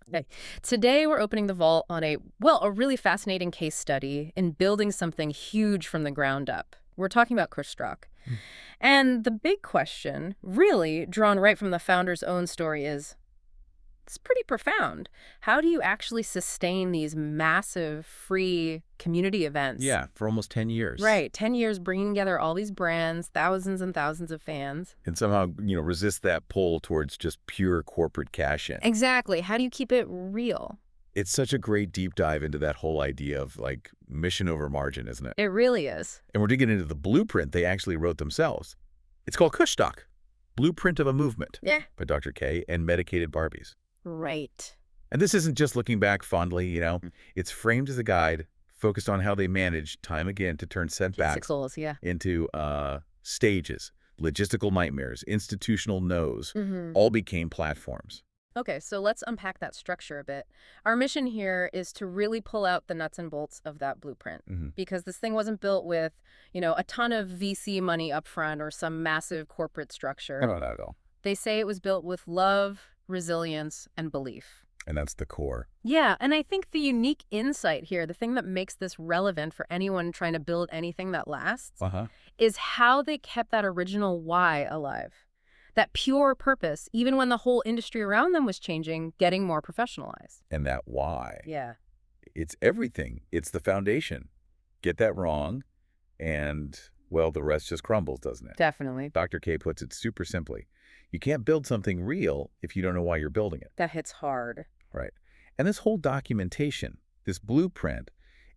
Okay. Today, we're opening the vault on a really fascinating case study in building something huge from the ground up. We're talking about Kushstock. And the big question, really drawn right from the founder's own story, is it's pretty profound. How do you actually sustain these massive free community events? Yeah, for almost 10 years. Right. 10 years bringing together all these brands, thousands and thousands of fans. And somehow, resist that pull towards just pure corporate cash in. Exactly. How do you keep it real? It's such a great deep dive into that whole idea of like mission over margin, isn't it? It really is. And we're digging into the blueprint they actually wrote themselves. It's called Kushstock, Blueprint of a Movement Yeah. by Dr. K and Medicated Barbies. Right. And this isn't just looking back fondly, It's framed as a guide focused on how they managed time again to turn setbacks Six souls, yeah. into stages, logistical nightmares, institutional no's, Mm-hmm. all became platforms. Okay, so let's unpack that structure a bit. Our mission here is to really pull out the nuts and bolts of that blueprint, because this thing wasn't built with, a ton of VC money up front or some massive corporate structure. Not at all. They say it was built with love, resilience, and belief. And that's the core. Yeah, and I think the unique insight here, the thing that makes this relevant for anyone trying to build anything that lasts, is how they kept that original why alive. That pure purpose, even when the whole industry around them was changing, getting more professionalized. And that why. Yeah. It's everything. It's the foundation. Get that wrong, and, well, the rest just crumbles, doesn't it? Definitely. Dr. K puts it super simply. You can't build something real if you don't know why you're building it. That hits hard. Right. And this whole documentation, this blueprint,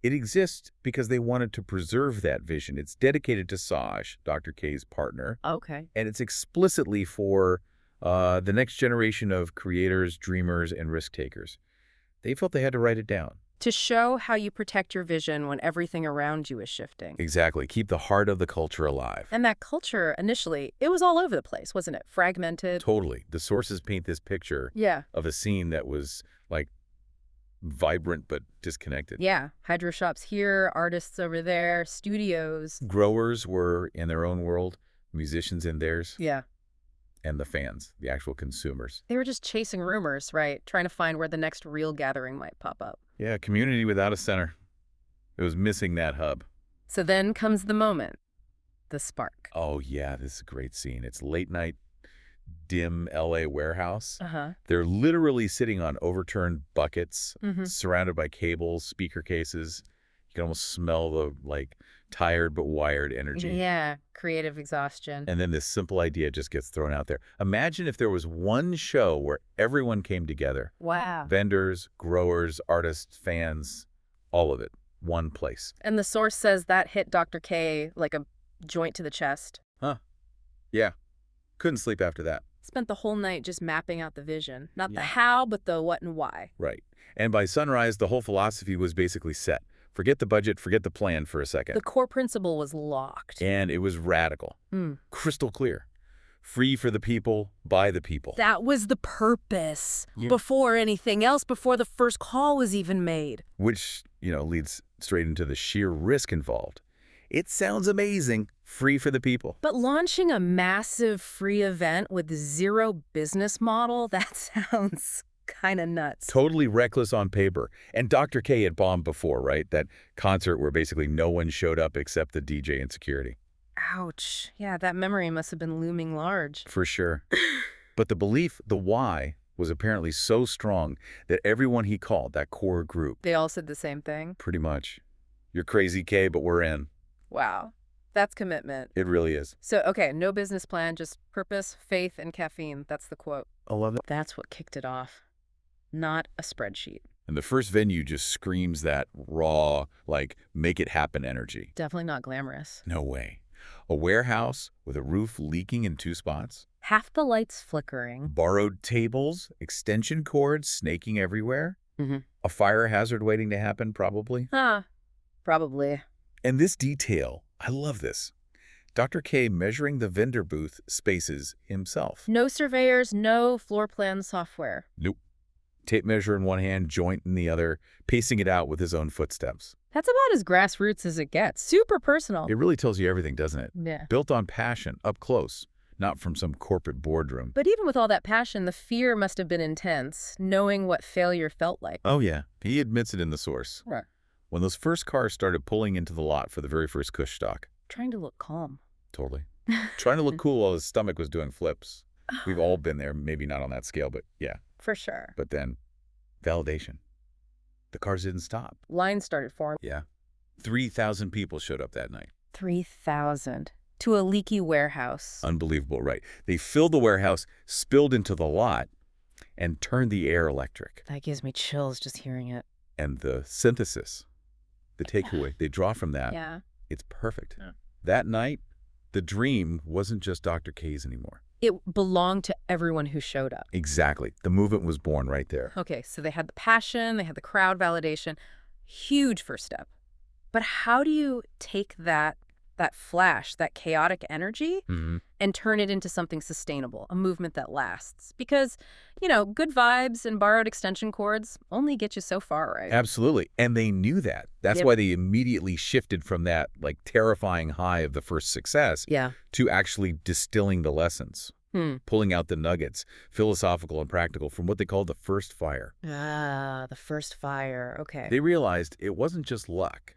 it exists because they wanted to preserve that vision. It's dedicated to Saj, Dr. K's partner. Okay. And it's explicitly for the next generation of creators, dreamers, and risk takers. They felt they had to write it down. To show how you protect your vision when everything around you is shifting. Exactly. Keep the heart of the culture alive. And that culture, initially, it was all over the place, wasn't it? Fragmented. Totally. The sources paint this picture of a scene that was, like, vibrant but disconnected. Yeah. Hydro shops here, artists over there, studios. Growers were in their own world, musicians in theirs. Yeah. And the fans, the actual consumers. They were just chasing rumors, right? Trying to find where the next real gathering might pop up. Yeah, community without a center. It was missing that hub. So then comes the moment. The spark. Oh, yeah, this is a great scene. It's late night, dim L.A. warehouse. They're literally sitting on overturned buckets, surrounded by cables, speaker cases. You can almost smell the, tired but wired energy. Yeah, creative exhaustion. And then this simple idea just gets thrown out there. Imagine if there was one show where everyone came together. Wow. Vendors, growers, artists, fans, all of it. One place. And the source says that hit Dr. K like a joint to the chest. Huh. Yeah. Couldn't sleep after that. Spent the whole night just mapping out the vision. Not the how, but the what and why. Right. And by sunrise, the whole philosophy was basically set. Forget the budget, forget the plan for a second. The core principle was locked. And it was radical. Crystal clear. Free for the people, by the people. That was the purpose. Before anything else, before the first call was even made. Which, leads straight into the sheer risk involved. It sounds amazing. Free for the people. But launching a massive free event with zero business model, that sounds kind of nuts. Totally reckless on paper. And Dr. K had bombed before, right? That concert where basically no one showed up except the DJ and security. Ouch. Yeah, that memory must have been looming large. For sure. But the belief, the why, was apparently so strong that everyone he called, that core group. They all said the same thing? Pretty much. You're crazy, K, but we're in. Wow. That's commitment. It really is. So, okay, no business plan, just purpose, faith, and caffeine. That's the quote. I love it. That's what kicked it off. Not a spreadsheet. And the first venue just screams that raw, make it happen energy. Definitely not glamorous. No way. A warehouse with a roof leaking in 2 spots. Half the lights flickering. Borrowed tables, extension cords snaking everywhere. A fire hazard waiting to happen, probably. Probably. And this detail, I love this. Dr. K measuring the vendor booth spaces himself. No surveyors, no floor plan software. Nope. Tape measure in one hand, joint in the other, pacing it out with his own footsteps. That's about as grassroots as it gets. Super personal. It really tells you everything, doesn't it? Yeah. Built on passion, up close. not from some corporate boardroom. But even with all that passion, the fear must have been intense, knowing what failure felt like. Oh, yeah. He admits it in the source. Right. When those first cars started pulling into the lot for the very first Kushstock. Trying to look calm. Totally. Trying to look cool while his stomach was doing flips. We've all been there, maybe not on that scale, but yeah. For sure. But then, validation. The cars didn't stop. Lines started forming. Yeah. 3,000 people showed up that night. 3,000. To a leaky warehouse. Unbelievable, right? They filled the warehouse, spilled into the lot, and turned the air electric. That gives me chills just hearing it. And the synthesis, the takeaway they draw from that, it's perfect. Yeah. That night, the dream wasn't just Dr. K's anymore. It belonged to everyone who showed up. Exactly. The movement was born right there. Okay, so they had the passion, they had the crowd validation. Huge first step. But how do you take that flash, that chaotic energy, and turn it into something sustainable, a movement that lasts? Because, good vibes and borrowed extension cords only get you so far, right? Absolutely. And they knew that. That's why they immediately shifted from that terrifying high of the first success to actually distilling the lessons, pulling out the nuggets, philosophical and practical, from what they called the first fire. Ah, the first fire. Okay. They realized it wasn't just luck.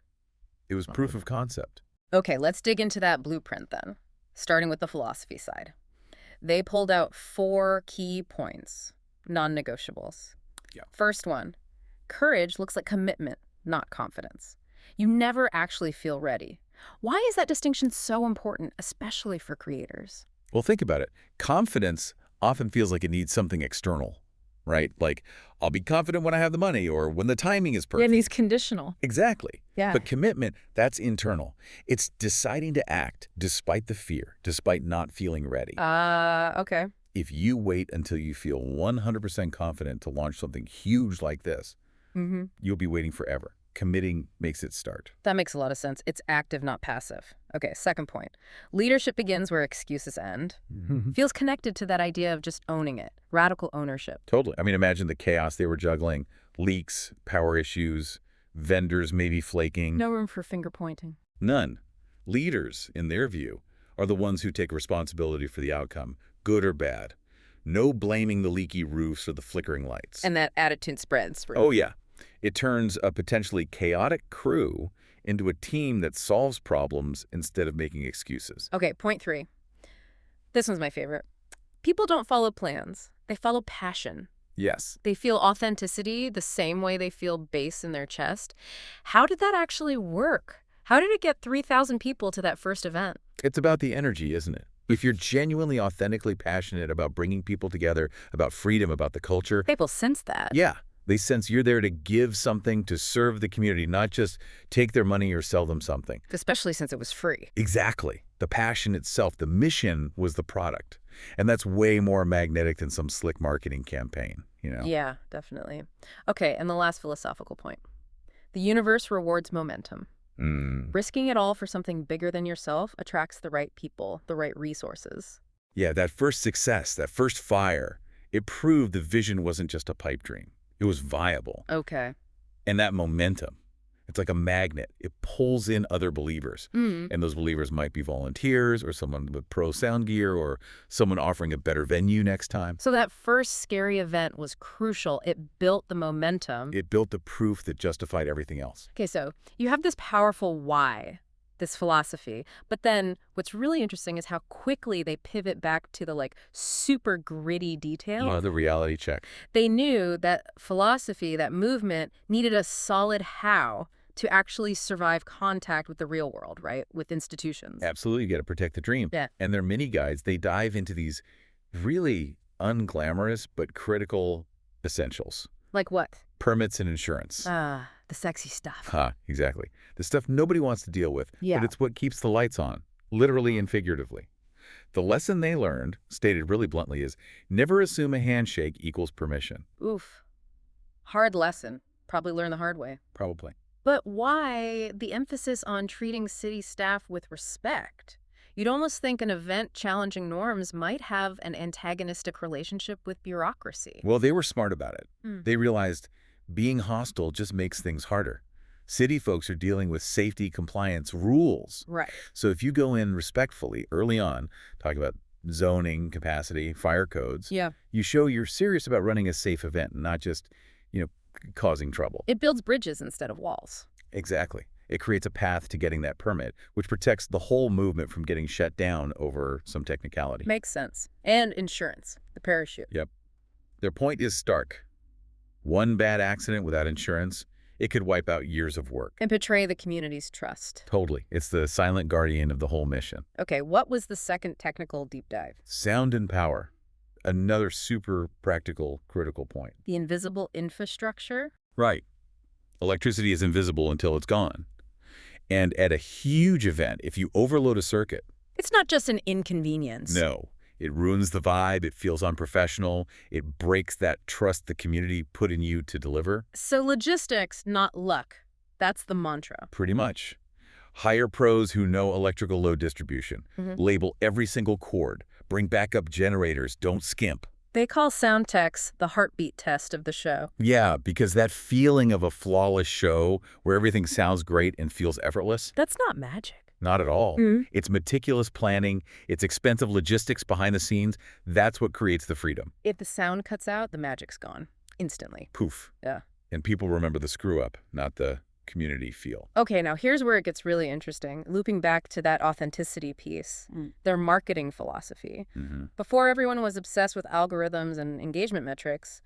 It was proof of concept. Okay, let's dig into that blueprint then, starting with the philosophy side. They pulled out 4 key points, non-negotiables. Yeah. First one, courage looks like commitment, not confidence. You never actually feel ready. Why is that distinction so important, especially for creators? Well, think about it. Confidence often feels like it needs something external, right? Like, I'll be confident when I have the money or when the timing is perfect. Yeah, and he's conditional. Exactly. Yeah. But commitment, that's internal. It's deciding to act despite the fear, despite not feeling ready. Okay. If you wait until you feel 100% confident to launch something huge like this, you'll be waiting forever. Committing makes it start. That makes a lot of sense. It's active, not passive. Okay, second point. Leadership begins where excuses end. Feels connected to that idea of just owning it. Radical ownership. Totally. I mean, imagine the chaos they were juggling. Leaks, power issues, vendors maybe flaking. No room for finger pointing. None. Leaders, in their view, are the ones who take responsibility for the outcome, good or bad. No blaming the leaky roofs or the flickering lights. And that attitude spreads. Oh, yeah. It turns a potentially chaotic crew into a team that solves problems instead of making excuses. Okay, point 3. This one's my favorite. People don't follow plans. They follow passion. Yes. They feel authenticity the same way they feel bass in their chest. How did that actually work? How did it get 3,000 people to that first event? It's about the energy, isn't it? If you're genuinely, authentically passionate about bringing people together, about freedom, about the culture. People sense that. Yeah. They sense you're there to give something, to serve the community, not just take their money or sell them something. Especially since it was free. Exactly. The passion itself, the mission was the product. And that's way more magnetic than some slick marketing campaign, Yeah, definitely. Okay, and the last philosophical point. The universe rewards momentum. Risking it all for something bigger than yourself attracts the right people, the right resources. Yeah, that first success, that first fire, it proved the vision wasn't just a pipe dream. It was viable. Okay. And that momentum, it's like a magnet. It pulls in other believers. And those believers might be volunteers or someone with pro sound gear or someone offering a better venue next time. So that first scary event was crucial. It built the momentum. It built the proof that justified everything else. Okay, so you have this powerful why, this philosophy. But then what's really interesting is how quickly they pivot back to the super gritty detail. Oh, the reality check. They knew that philosophy, that movement, needed a solid how to actually survive contact with the real world, right? With institutions. Absolutely. You got to protect the dream. Yeah. And their mini guides, they dive into these really unglamorous but critical essentials. Like what? Permits and insurance. The sexy stuff. Exactly. The stuff nobody wants to deal with, but it's what keeps the lights on, literally and figuratively. The lesson they learned, stated really bluntly, is never assume a handshake equals permission. Oof. Hard lesson. Probably learned the hard way. Probably. But why the emphasis on treating city staff with respect? You'd almost think an event challenging norms might have an antagonistic relationship with bureaucracy. Well, they were smart about it. They realized being hostile just makes things harder. City folks are dealing with safety compliance rules. Right. So if you go in respectfully early on, talk about zoning, capacity, fire codes. Yeah. You show you're serious about running a safe event, not just, causing trouble. It builds bridges instead of walls. Exactly. It creates a path to getting that permit, which protects the whole movement from getting shut down over some technicality. Makes sense. And insurance, the parachute. Yep. Their point is stark. One bad accident without insurance, it could wipe out years of work. And betray the community's trust. Totally. It's the silent guardian of the whole mission. Okay, what was the second technical deep dive? Sound and power. Another super practical, critical point. The invisible infrastructure? Right. Electricity is invisible until it's gone. And at a huge event, if you overload a circuit... It's not just an inconvenience. No. It ruins the vibe. It feels unprofessional. It breaks that trust the community put in you to deliver. So logistics, not luck. That's the mantra. Pretty much. Hire pros who know electrical load distribution. Label every single cord. Bring backup generators. Don't skimp. They call sound techs the heartbeat test of the show. Yeah, because that feeling of a flawless show where everything sounds great and feels effortless. That's not magic. Not at all. It's meticulous planning. It's expensive logistics behind the scenes. That's what creates the freedom. If the sound cuts out, the magic's gone. Instantly. Poof. Yeah. And people remember the screw-up, not the community feel. Okay, now here's where it gets really interesting. Looping back to that authenticity piece, their marketing philosophy. Before everyone was obsessed with algorithms and engagement metrics,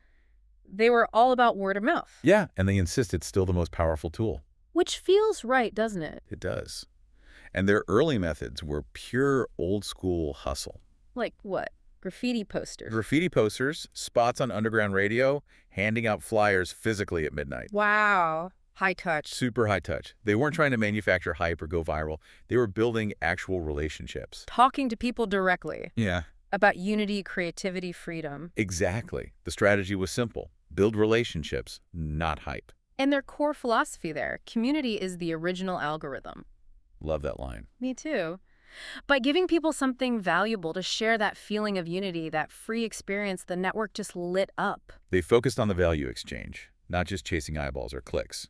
they were all about word of mouth. Yeah, and they insist it's still the most powerful tool. Which feels right, doesn't it? It does. And their early methods were pure old-school hustle. Like what? Graffiti posters. Graffiti posters, spots on underground radio, handing out flyers physically at midnight. Wow. High touch. Super high touch. They weren't trying to manufacture hype or go viral. They were building actual relationships. Talking to people directly. Yeah. About unity, creativity, freedom. Exactly. The strategy was simple. Build relationships, not hype. And their core philosophy there, community is the original algorithm. Love that line. Me too. By giving people something valuable to share that feeling of unity, that free experience, the network just lit up. They focused on the value exchange, not just chasing eyeballs or clicks.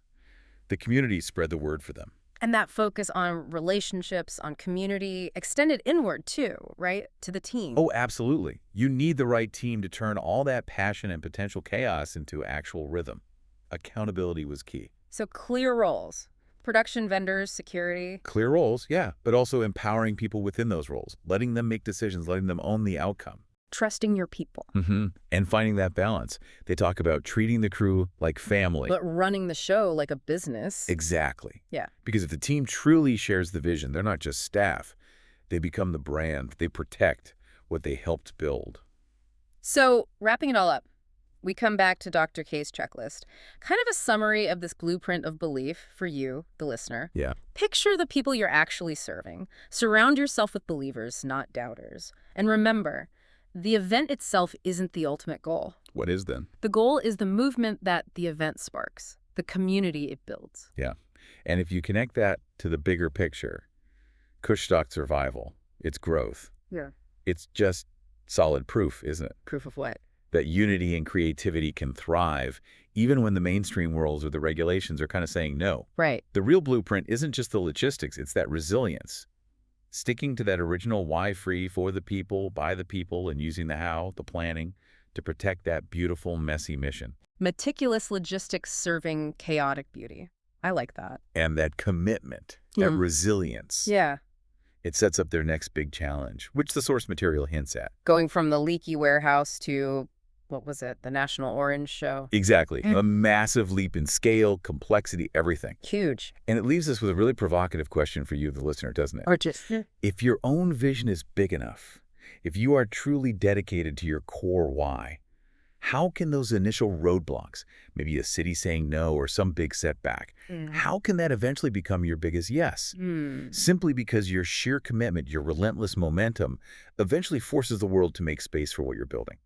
The community spread the word for them. And that focus on relationships, on community, extended inward too, right? To the team. Oh, absolutely. You need the right team to turn all that passion and potential chaos into actual rhythm. Accountability was key. So clear roles. Production vendors, security. Clear roles, yeah, but also empowering people within those roles, letting them make decisions, letting them own the outcome. Trusting your people. And finding that balance. They talk about treating the crew like family. But running the show like a business. Exactly. Yeah. Because if the team truly shares the vision, they're not just staff. They become the brand. They protect what they helped build. So, wrapping it all up, we come back to Dr. K's checklist. Kind of a summary of this blueprint of belief for you, the listener. Yeah. Picture the people you're actually serving. Surround yourself with believers, not doubters. And remember, the event itself isn't the ultimate goal. What is then? The goal is the movement that the event sparks, the community it builds. Yeah. And if you connect that to the bigger picture, Kushstock survival, its growth, it's just solid proof, isn't it? Proof of what? That unity and creativity can thrive, even when the mainstream worlds or the regulations are kind of saying no. Right. The real blueprint isn't just the logistics, it's that resilience. Sticking to that original why free, for the people, by the people, and using the how, the planning, to protect that beautiful, messy mission. Meticulous logistics serving chaotic beauty. I like that. And that commitment, that resilience. Yeah. It sets up their next big challenge, which the source material hints at. Going from the leaky warehouse to, what was it, the National Orange Show? Exactly. A massive leap in scale, complexity, everything. Huge. And it leaves us with a really provocative question for you, the listener, doesn't it? Or just... If your own vision is big enough, if you are truly dedicated to your core why, how can those initial roadblocks, maybe a city saying no or some big setback, how can that eventually become your biggest yes? Simply because your sheer commitment, your relentless momentum, eventually forces the world to make space for what you're building.